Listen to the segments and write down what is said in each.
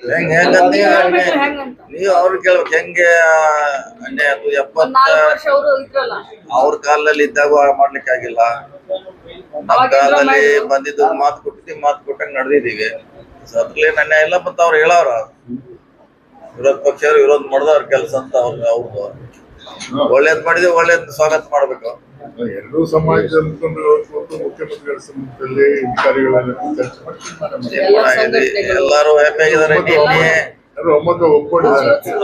ಹೆಂಗ್ ಹೆಂಗ ನೀವು ಅವ್ರು ಕೇಳ್ಬೇಕು ಹೆಂಗೆ ಅನ್ಯಾಯ ಅದು 70 ಅವ್ರ ಕಾಲದಲ್ಲಿ ಇದ್ದಾಗ ಮಾಡ್ಲಿಕ್ಕೆ ಆಗಿಲ್ಲ. ನಮ್ಮ ಕಾಲದಲ್ಲಿ ಬಂದಿದ್ದು ಮಾತು ಕೊಟ್ಟಿದ್ದೀವಿ, ಮಾತು ಕೊಟ್ಟಂಗೆ ನಡೆದಿದ್ದೀವಿ. ಅದ್ರಲ್ಲೇನು ಅನ್ಯಾಯ ಇಲ್ಲ. ಮತ್ತೆ ಅವ್ರು ಹೇಳವ್ರ ವಿರೋಧ ಪಕ್ಷವರು ವಿರೋಧ ಮಾಡಿದವ್ರ ಕೆಲಸ ಅಂತ ಅವ್ರದ್ದು ಒಳ್ಳೇದ್ ಮಾಡಿದ್ರೆ ಒಳ್ಳೇದ್ ಸ್ವಾಗತ ಮಾಡ್ಬೇಕು. ಎರಡೂ ಸಮಾಜದಲ್ಲಿ ಮುಖ್ಯಮಂತ್ರಿಗಳ ಸಮ್ಮುಖದಲ್ಲಿ ಅಧಿಕಾರಿಗಳೆಲ್ಲ ಚರ್ಚೆ ಎಲ್ಲಾರು ಹೆಮ್ಮೆಗಿದ್ದಾರೆ.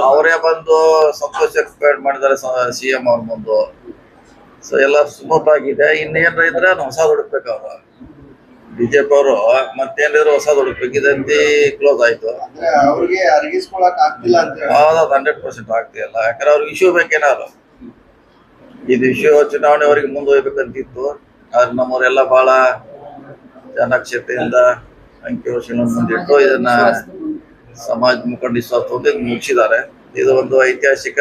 ಅವರೇ ಬಂದು ಸಂತೋಷ ವ್ಯಕ್ತ ಮಾಡಿದ್ದಾರೆ ಸಿಎಂ ಅವ್ರ ಮುಂದೆ. ಸೊ ಎಲ್ಲ ಸ್ಮೂತ್ ಆಗಿದೆ. ಇನ್ನೇನ್ರ ಇದ್ರೆ ಹೊಸದ್ ಹುಡುಕ್ಬೇಕು. ಅವ್ರು ಬಿಜೆಪಿ ಅವರು ಮತ್ತೇನಿದ್ರು ಹೊಸದ್ ಹುಡುಕ್ಬೇಕಿದಂತಿ ಕ್ಲೋಸ್ ಆಯ್ತು. ಅವ್ರಿಗೆ ಅರಗಿಸ್ಕೊಳಕ್ ಆಗ್ತಿಲ್ಲ ಅಂತ 100% ಆಗ್ತಿಲ್ಲ. ಯಾಕಂದ್ರೆ ಅವ್ರಿಗೆ ಇಶ್ಯೂ ಬೇಕೇನಾದ್ರು. ಇದು ಇಶ್ಯೂ ಚುನಾವಣೆವರೆಗೆ ಮುಂದುವಯ್ಬೇಕಂತಿತ್ತು. ಆದ್ರೆ ನಮ್ಮವರೆಲ್ಲ ಬಹಳ ಚಾಣಾಕ್ಷತೆಯಿಂದ ಅಂಕಿಅಂಶಗಳನ್ನು ಮುಂದಿಟ್ಟು ಇದನ್ನ ಸಮಾಜ ಮುಖಂಡ ವಿಶ್ವಾಸ ಮುಗಿಸಿದ್ದಾರೆ. ಇದು ಒಂದು ಐತಿಹಾಸಿಕ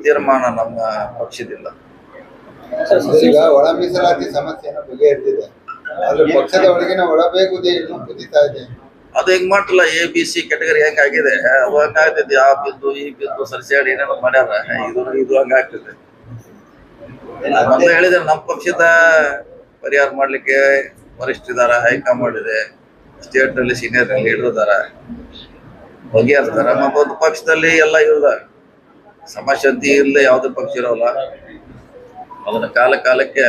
ತೀರ್ಮಾನ ನಮ್ಮ ಪಕ್ಷದಿಂದ. ಈಗ ಒಳ ಮೀಸಲಾತಿ ಸಮಸ್ಯೆಯನ್ನು ಬಗೆಹರಿಸಿದೆ. ಆದ್ರೆ ಪಕ್ಷದ ಒಳಗಿನ ಒಳಬೇಗುದೇ ಇನ್ನೂ ಕುದಿತಾ ಇದೆ. ಅದು ಹೆಂಗ್ ಮಾಡ್ತಿಲ್ಲ. ABC ಕ್ಯಾಟಗರಿ ಹೆಂಗಾಗಿದೆ ಅದು ಹಂಗಾಗ್ತೈತಿ. ಆ ಬಿದ್ದು ಈ ಬಿದ್ದು ಸರ್ಸಿಯಾಡಿ ಏನೇನೋ ಮಾಡ್ಯಾರ. ಇದು ಹಂಗಾಗ್ತದೆ. ಮೊದಲು ಹೇಳಿದ್ರೆ ನಮ್ಮ ಪಕ್ಷದ ಪರಿಹಾರ ಮಾಡ್ಲಿಕ್ಕೆ ವರಿಷ್ಠ ಇದಾರ, ಹೈಕಮಾಂಡ್ ಇದೆ, ಸ್ಟೇಟ್ ನಲ್ಲಿ ಸೀನಿಯರ್ ಲೀಡರ್ ಇದಾರ, ಬಗೆಹರಿಸ್ತಾರ. ಮತ್ತೊಂದು ಪಕ್ಷದಲ್ಲಿ ಎಲ್ಲ ಇವ್ರದ ಸಮಶಾಂತಿ ಇರಲಿ, ಯಾವುದೇ ಪಕ್ಷ ಇರೋಲ್ಲ. ಅದನ್ನ ಕಾಲಕ್ಕೆ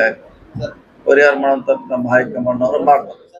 ಪರಿಹಾರ ಮಾಡುವಂತ ನಮ್ಮ ಹೈಕಮಾಂಡ್ ಅವರು ಮಾಡ್ತಾರೆ.